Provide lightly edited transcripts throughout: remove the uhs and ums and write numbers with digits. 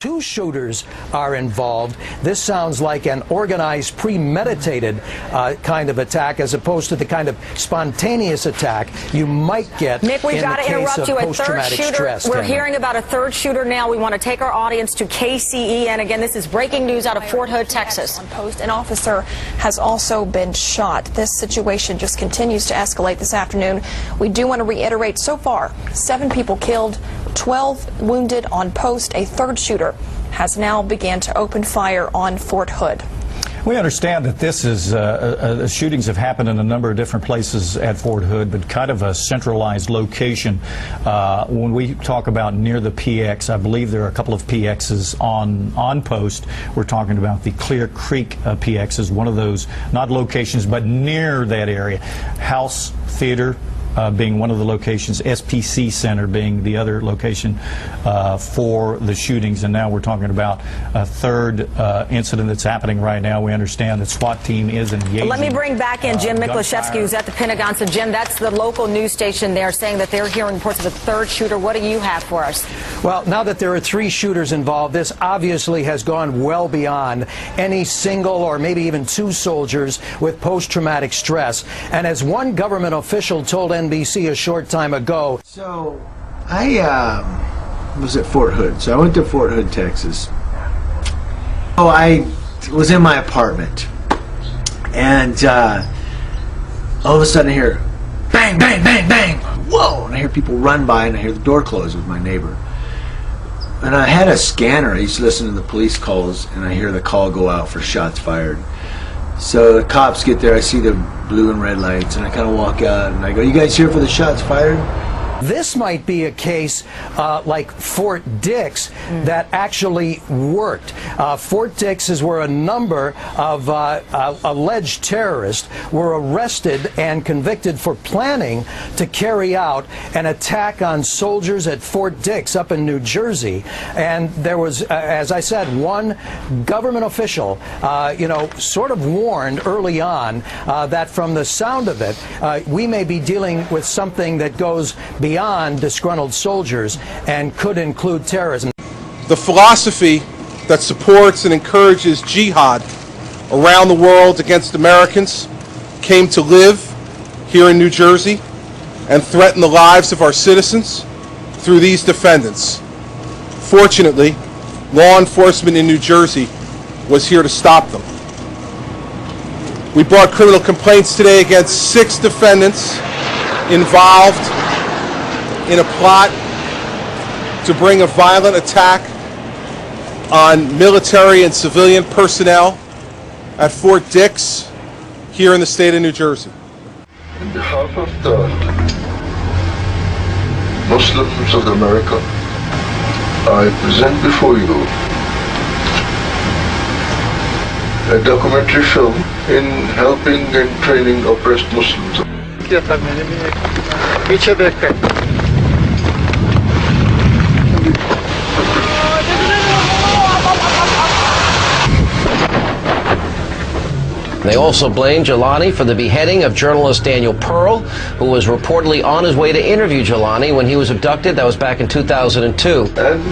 two shooters are involved. This sounds like an organized, premeditated kind of attack, as opposed to the kind of spontaneous attack you might get Nick, we've got to interrupt you. A third shooter. Stress, we're hearing about a third shooter now. We want to take our audience to KCE. And again, this is breaking news out of Fort Hood, Texas. On post, an officer has also been shot. This situation just continues to escalate this afternoon. We do want to reiterate, so far, 7 people killed, 12 wounded on post. A third shooter has now began to open fire on Fort Hood. We understand that this is shootings have happened in a number of different places at Fort Hood, but kind of a centralized location. When we talk about near the PX, I believe there are a couple of PXs on post. We're talking about the Clear Creek PX is one of those, not locations, but near that area. House Theater being one of the locations, SPC Center being the other location for the shootings. And now we're talking about a third incident that's happening right now. We understand that SWAT team is engaging. Let me bring back in Jim Miklaszewski, who's at the Pentagon. So, Jim, that's the local news station there saying that they're hearing reports of a third shooter. What do you have for us? Well, now that there are 3 shooters involved, this obviously has gone well beyond any single or maybe even 2 soldiers with post-traumatic stress. And as one government official told NBC a short time ago. So I was at Fort Hood. So I went to Fort Hood, Texas. Oh, I was in my apartment. And all of a sudden I hear bang, bang, bang, bang. Whoa! And I hear people run by and I hear the door close with my neighbor. And I had a scanner. I used to listen to the police calls and I hear the call go out for shots fired. So the cops get there, I see the blue and red lights, and I kind of walk out, and I go, "You guys here for the shots fired?" This might be a case like Fort Dix that actually worked. Fort Dix is where a number of alleged terrorists were arrested and convicted for planning to carry out an attack on soldiers at Fort Dix up in New Jersey. And there was, as I said, one government official, sort of warned early on that from the sound of it, we may be dealing with something that goes beyond disgruntled soldiers and could include terrorism. The philosophy that supports and encourages jihad around the world against Americans came to live here in New Jersey and threaten the lives of our citizens through these defendants. Fortunately, law enforcement in New Jersey was here to stop them. We brought criminal complaints today against 6 defendants involved in a plot to bring a violent attack on military and civilian personnel at Fort Dix here in the state of New Jersey. On behalf of the Muslims of America, I present before you a documentary film in helping and training oppressed Muslims. They also blame Jelani for the beheading of journalist Daniel Pearl, who was reportedly on his way to interview Jelani when he was abducted. That was back in 2002. And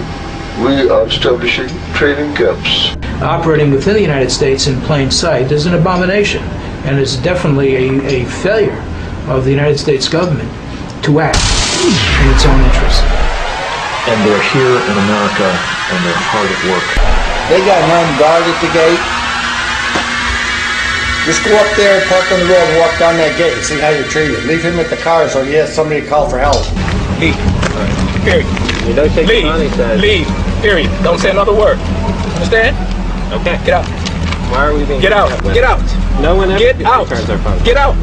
we are establishing training camps. Operating within the United States in plain sight is an abomination, and it's definitely a failure of the United States government to act in its own interest. And they're here in America, and they're hard at work. They got an armed guard at the gate. Just go up there, park on the road, and walk down that gate and see how you're treated. Leave him at the car so he has somebody to call for help. Leave. Period. You don't take Leave. Period. Don't say another word. Understand? Okay. Get out. Why are we being Get out. Get out. No one ever Get out. returns our phone. Get out.